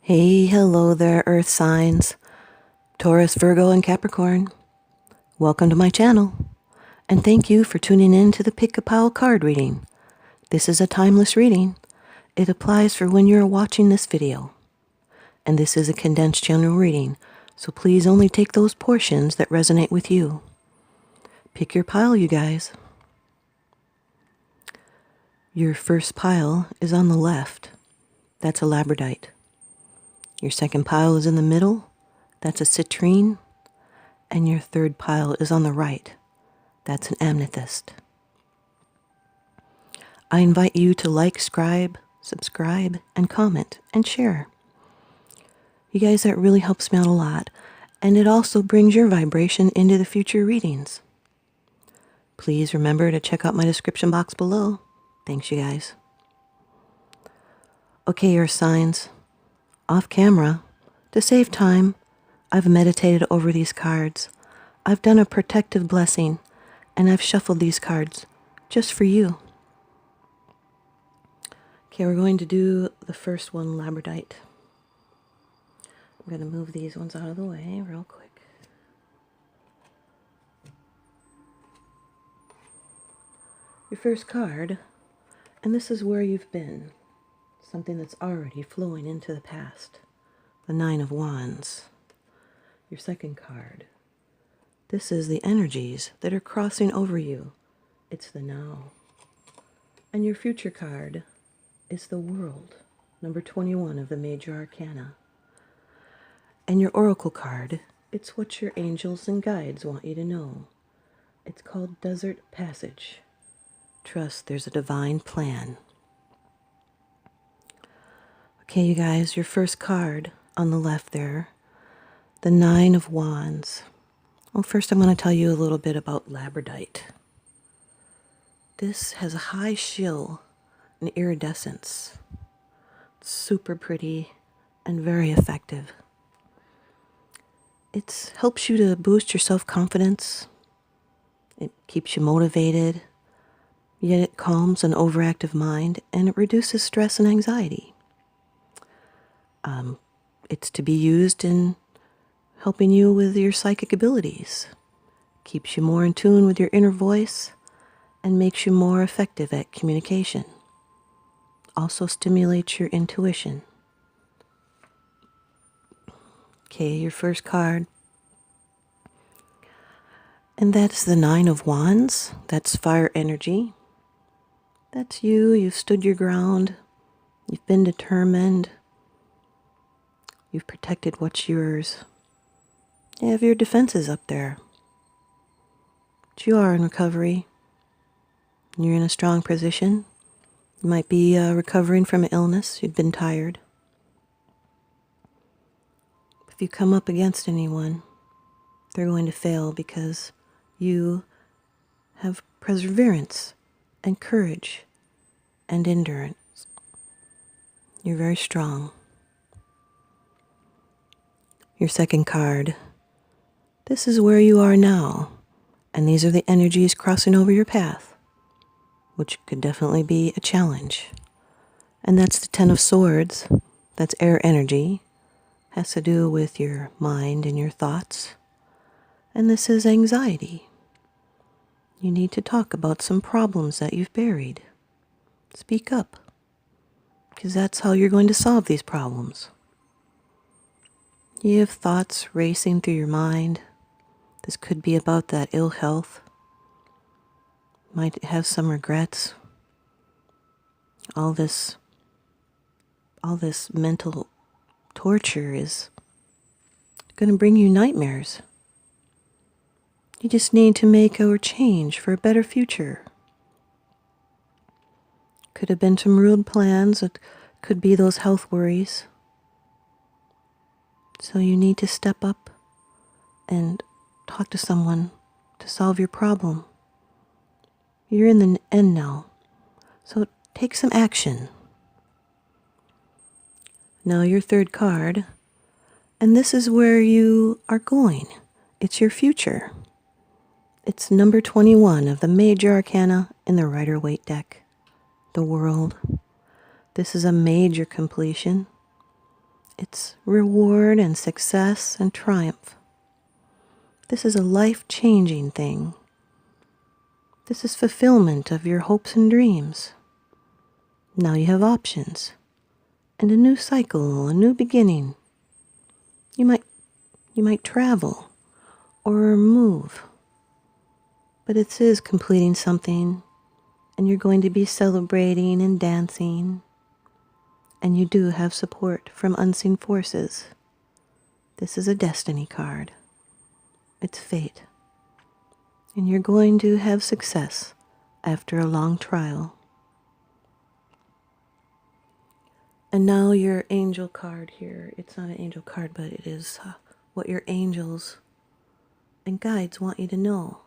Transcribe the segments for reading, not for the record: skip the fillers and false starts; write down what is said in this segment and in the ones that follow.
Hey, hello there, Earth signs, Taurus, Virgo, and Capricorn. Welcome to my channel, and thank you for tuning in to the Pick-a-Pile card reading. This is a timeless reading. It applies for when you're watching this video. And this is a condensed general reading, so please only take those portions that resonate with you. Pick your pile, you guys. Your first pile is on the left. That's a labradorite. Your second pile is in the middle. That's a citrine. And your third pile is on the right. That's an amethyst. I invite you to like, subscribe, and comment, and share. You guys, that really helps me out a lot, and it also brings your vibration into the future readings. Please remember to check out my description box below. Thanks, you guys. Okay, Earth signs. Off camera, to save time, I've meditated over these cards. I've done a protective blessing, and I've shuffled these cards just for you. Okay, we're going to do the first one, labradorite. I'm going to move these ones out of the way real quick. Your first card, and this is where you've been. Something that's already flowing into the past. The Nine of Wands. Your second card. This is the energies that are crossing over you. It's the now. And your future card is the World, number 21 of the Major Arcana. And your oracle card, it's what your angels and guides want you to know. It's called Desert Passage. Trust there's a divine plan. Okay, you guys, your first card on the left there, the Nine of Wands. Well, first I'm going to tell you a little bit about labradorite. This has a high chill and iridescence. It's super pretty and very effective. It helps you to boost your self-confidence. It keeps you motivated, yet it calms an overactive mind, and it reduces stress and anxiety. It's to be used in helping you with your psychic abilities. Keeps you more in tune with your inner voice and makes you more effective at communication. Also stimulates your intuition. Okay, your first card. And that's the Nine of Wands. That's fire energy. That's you. You've stood your ground. You've been determined. You've protected what's yours. You have your defenses up there. But you are in recovery. You're in a strong position. You might be recovering from an illness. You've been tired. If you come up against anyone, they're going to fail because you have perseverance and courage and endurance. You're very strong. Your second card. This is where you are now, and these are the energies crossing over your path, which could definitely be a challenge. And that's the Ten of Swords. That's air energy. Has to do with your mind and your thoughts. And this is anxiety. You need to talk about some problems that you've buried. Speak up, because that's how you're going to solve these problems. You have thoughts racing through your mind. This could be about that ill health. Might have some regrets. All this mental torture is going to bring you nightmares. You just need to make a change for a better future. Could have been some rude plans. It could be those health worries. So you need to step up and talk to someone to solve your problem. You're in the end now, so take some action. Now your third card, and this is where you are going. It's your future. It's number 21 of the Major Arcana in the Rider-Waite deck, the World. This is a major completion. It's reward and success and triumph. This is a life-changing thing. This is fulfillment of your hopes and dreams. Now you have options and a new cycle, a new beginning. You might travel or move, but it is completing something, and you're going to be celebrating and dancing, and you do have support from unseen forces. This is a destiny card. It's fate. And you're going to have success after a long trial. And now your angel card here. It's not an angel card, but it is what your angels and guides want you to know.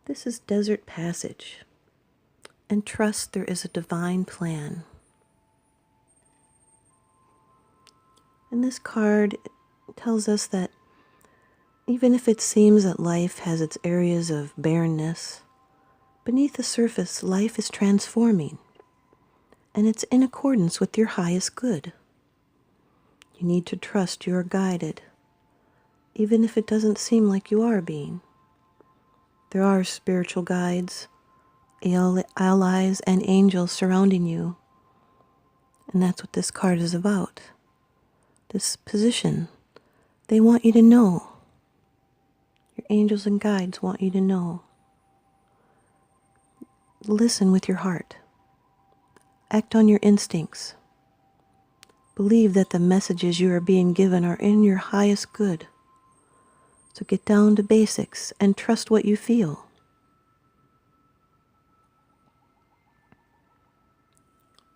This is desert passage. And trust there is a divine plan. And this card tells us that even if it seems that life has its areas of barrenness, beneath the surface, life is transforming, and it's in accordance with your highest good. You need to trust you are guided, even if it doesn't seem like you are being. There are spiritual guides, allies, and angels surrounding you, and that's what this card is about. This position, they want you to know. Your angels and guides want you to know. Listen with your heart. Act on your instincts. Believe that the messages you are being given are in your highest good. So get down to basics and trust what you feel.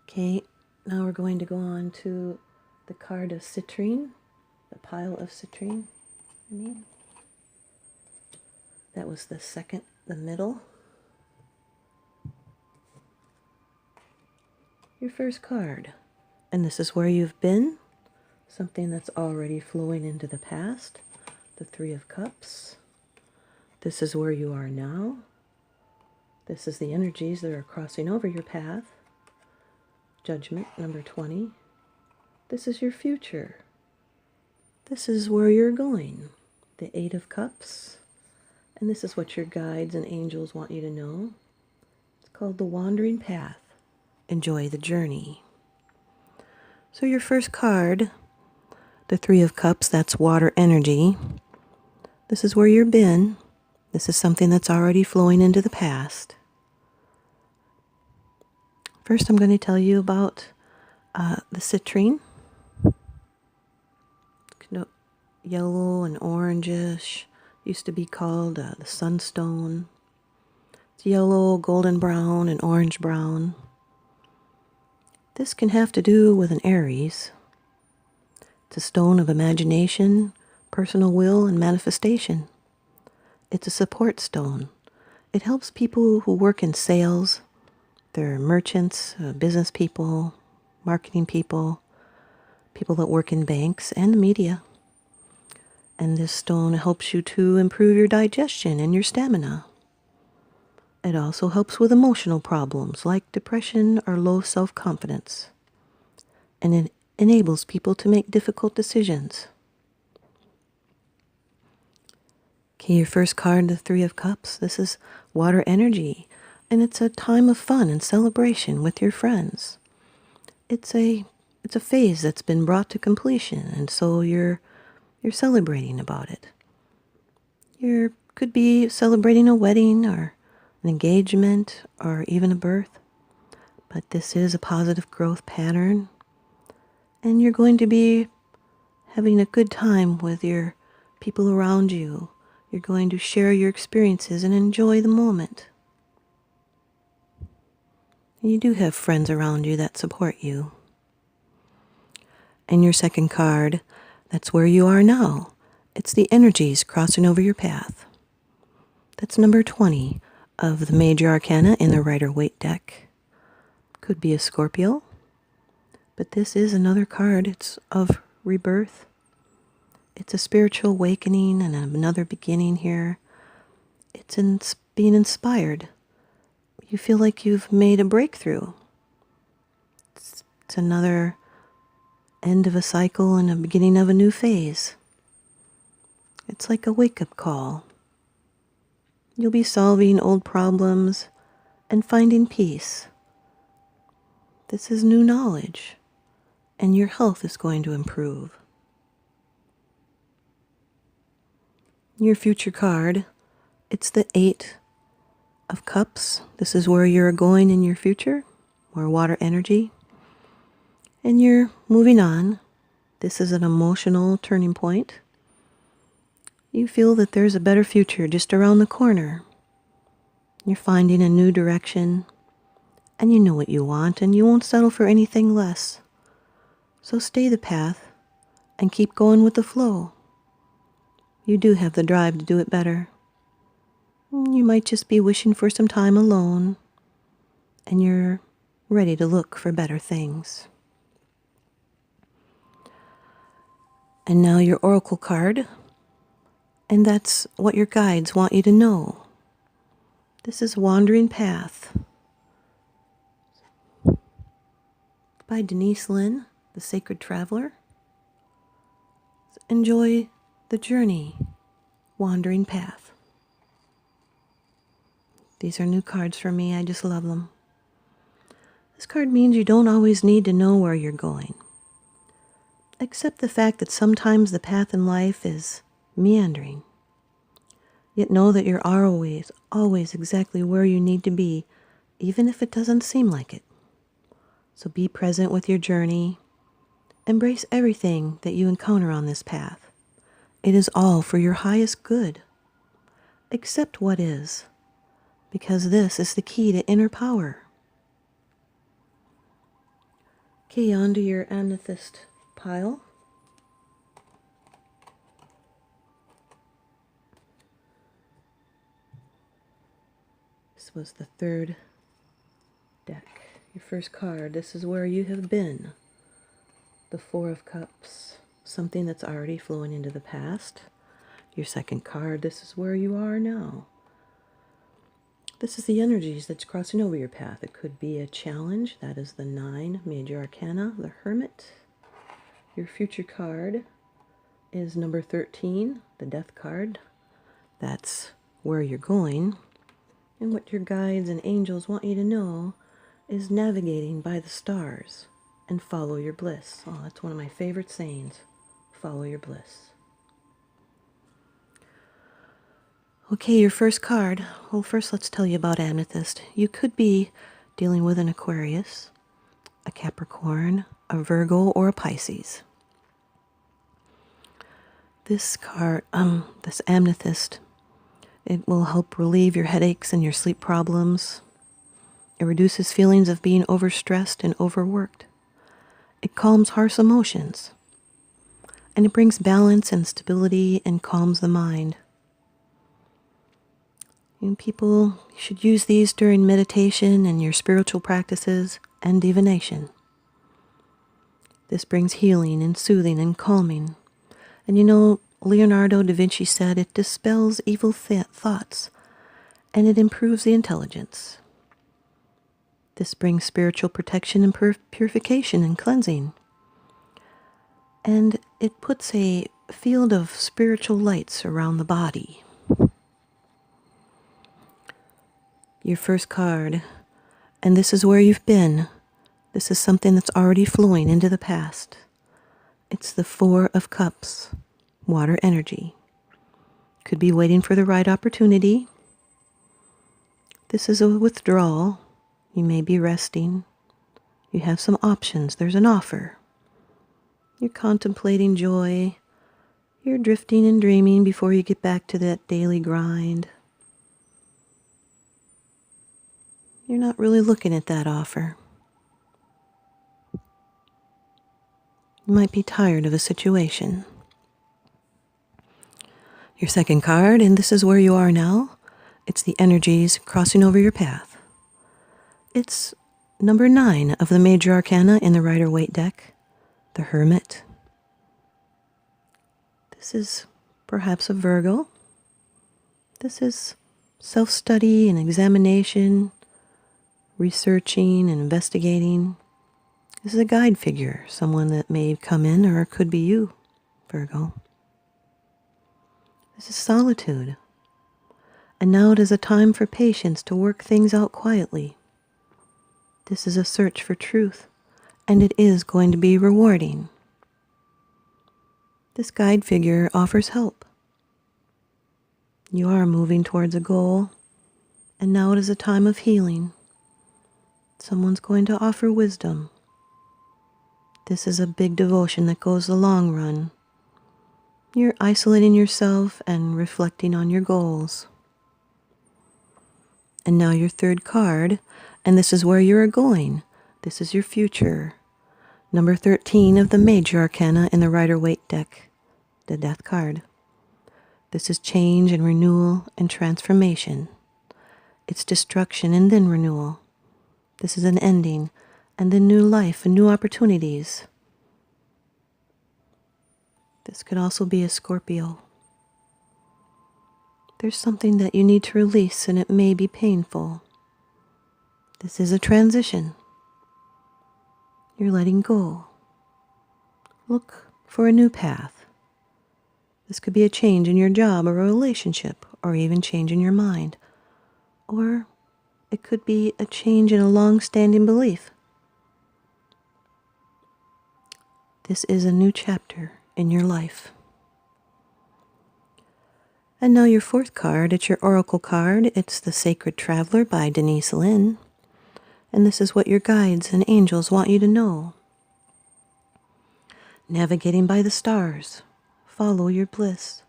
Okay, now we're going to go on to the card of citrine, the pile of citrine. That was the second, the middle. Your first card. And this is where you've been, something that's already flowing into the past, the Three of Cups. This is where you are now. This is the energies that are crossing over your path. Judgment, number 20. This is your future. This is where you're going, the Eight of Cups. And this is what your guides and angels want you to know. It's called the wandering path. Enjoy the journey. So your first card, the Three of Cups, that's water energy. This is where you've been. This is something that's already flowing into the past. First, I'm going to tell you about the citrine. Yellow and orangish. Used to be called the sunstone. It's yellow, golden brown, and orange brown. This can have to do with an Aries. It's a stone of imagination, personal will, and manifestation. It's a support stone. It helps people who work in sales. They're merchants, business people, marketing people, people that work in banks and the media. And this stone helps you to improve your digestion and your stamina. It also helps with emotional problems like depression or low self-confidence. And it enables people to make difficult decisions. Okay, your first card, the Three of Cups. This is water energy. And it's a time of fun and celebration with your friends. It's a phase that's been brought to completion, and so you're celebrating about it. You could be celebrating a wedding or an engagement or even a birth. But this is a positive growth pattern. And you're going to be having a good time with your people around you. You're going to share your experiences and enjoy the moment. And you do have friends around you that support you. And your second card, that's where you are now. It's the energies crossing over your path. That's number 20 of the major arcana in the Rider-Waite deck. Could be a Scorpio, but this is another card. It's of rebirth. It's a spiritual awakening and another beginning here. It's being inspired. You feel like you've made a breakthrough. It's another end of a cycle and a beginning of a new phase. It's like a wake-up call. You'll be solving old problems and finding peace. This is new knowledge, and your health is going to improve. Your future card, it's the 8 of Cups. This is where you're going in your future, more water energy. And you're moving on. This is an emotional turning point. You feel that there's a better future just around the corner. You're finding a new direction, and you know what you want, and you won't settle for anything less. So stay the path and keep going with the flow. You do have the drive to do it better. You might just be wishing for some time alone, and you're ready to look for better things. And now your oracle card, and that's what your guides want you to know. This is Wandering Path by Denise Linn, the Sacred Traveler. Enjoy the journey, Wandering Path. These are new cards for me. I just love them. This card means you don't always need to know where you're going. Accept the fact that sometimes the path in life is meandering. Yet know that you're always exactly where you need to be, even if it doesn't seem like it. So be present with your journey. Embrace everything that you encounter on this path. It is all for your highest good. Accept what is, because this is the key to inner power. Okay, on to your amethyst pile. This was the 3rd deck. Your first card, this is where you have been. The 4 of Cups, something that's already flowing into the past. Your second card, this is where you are now. This is the energies that's crossing over your path. It could be a challenge. That is the 9, Major Arcana, the Hermit. Your future card is number 13, the Death card. That's where you're going. And what your guides and angels want you to know is navigating by the stars and follow your bliss. Oh, that's one of my favorite sayings. Follow your bliss. Okay, your first card. Well, first let's tell you about amethyst. You could be dealing with an Aquarius, a Capricorn, a Virgo, or a Pisces. This card, this amethyst, it will help relieve your headaches and your sleep problems. It reduces feelings of being overstressed and overworked. It calms harsh emotions. And it brings balance and stability and calms the mind. And people should use these during meditation and your spiritual practices and divination. This brings healing and soothing and calming. And you know, Leonardo da Vinci said it dispels evil thoughts and it improves the intelligence. This brings spiritual protection and purification and cleansing. And it puts a field of spiritual lights around the body. Your first card, and this is where you've been. This is something that's already flowing into the past. It's the 4 of Cups, water energy. Could be waiting for the right opportunity. This is a withdrawal. You may be resting. You have some options. There's an offer. You're contemplating joy. You're drifting and dreaming before you get back to that daily grind. You're not really looking at that offer. You might be tired of a situation. Your second card, and this is where you are now. It's the energies crossing over your path. It's number 9 of the Major Arcana in the Rider-Waite deck, the Hermit. This is perhaps a Virgo. This is self-study and examination, researching and investigating. This is a guide figure, someone that may come in or it could be you, Virgo. This is solitude. And now it is a time for patience to work things out quietly. This is a search for truth, and it is going to be rewarding. This guide figure offers help. You are moving towards a goal, and now it is a time of healing. Someone's going to offer wisdom. This is a big devotion that goes the long run. You're isolating yourself and reflecting on your goals. And now your third card, and this is where you're going. This is your future. Number 13 of the major arcana in the Rider-Waite deck, the death card. This is change and renewal and transformation. It's destruction and then renewal. This is an ending and then new life and new opportunities. This could also be a Scorpio. There's something that you need to release and it may be painful. This is a transition. You're letting go. Look for a new path. This could be a change in your job or a relationship, or even change in your mind. Or it could be a change in a long-standing belief. This is a new chapter in your life. And now your fourth card, it's your oracle card. It's the Sacred Traveler by Denise Linn. And this is what your guides and angels want you to know. Navigating by the stars. Follow your bliss.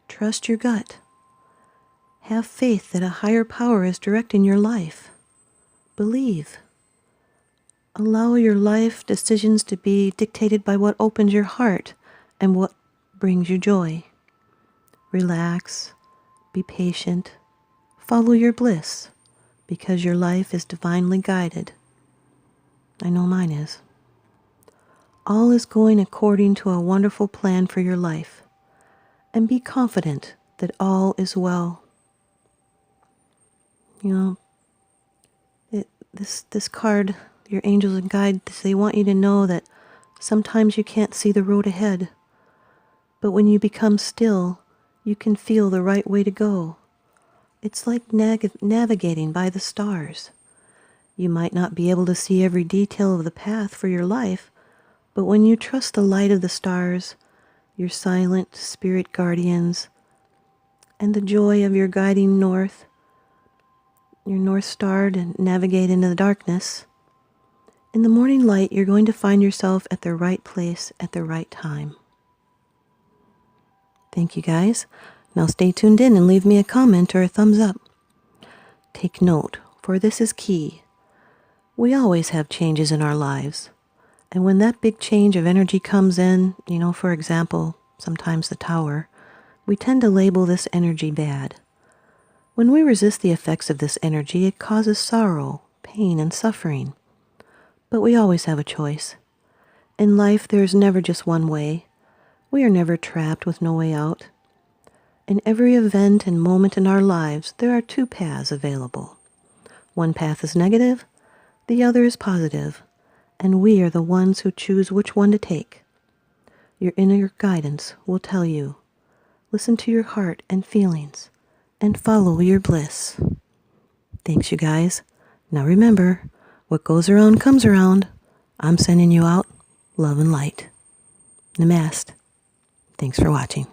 Trust your gut. Have faith that a higher power is directing your life. Believe. Allow your life decisions to be dictated by what opens your heart and what brings you joy. Relax. Be patient. Follow your bliss, because your life is divinely guided. I know mine is. All is going according to a wonderful plan for your life, and be confident that all is well. You know, this card, your angels and guides, they want you to know that sometimes you can't see the road ahead, but when you become still, you can feel the right way to go. It's like navigating by the stars. You might not be able to see every detail of the path for your life, but when you trust the light of the stars, your silent spirit guardians, and the joy of your guiding north, your North Star to navigate into the darkness, in the morning light, you're going to find yourself at the right place at the right time. Thank you, guys. Now stay tuned in and leave me a comment or a thumbs up. Take note, for this is key. We always have changes in our lives. And when that big change of energy comes in, for example, sometimes the Tower, we tend to label this energy bad. When we resist the effects of this energy, it causes sorrow, pain, and suffering. But we always have a choice. In life, there is never just one way. We are never trapped with no way out. In every event and moment in our lives, there are two paths available. One path is negative, the other is positive, and we are the ones who choose which one to take. Your inner guidance will tell you. Listen to your heart and feelings, and follow your bliss. Thanks, you guys. Now remember, what goes around comes around. I'm sending you out love and light. Namaste. Thanks for watching.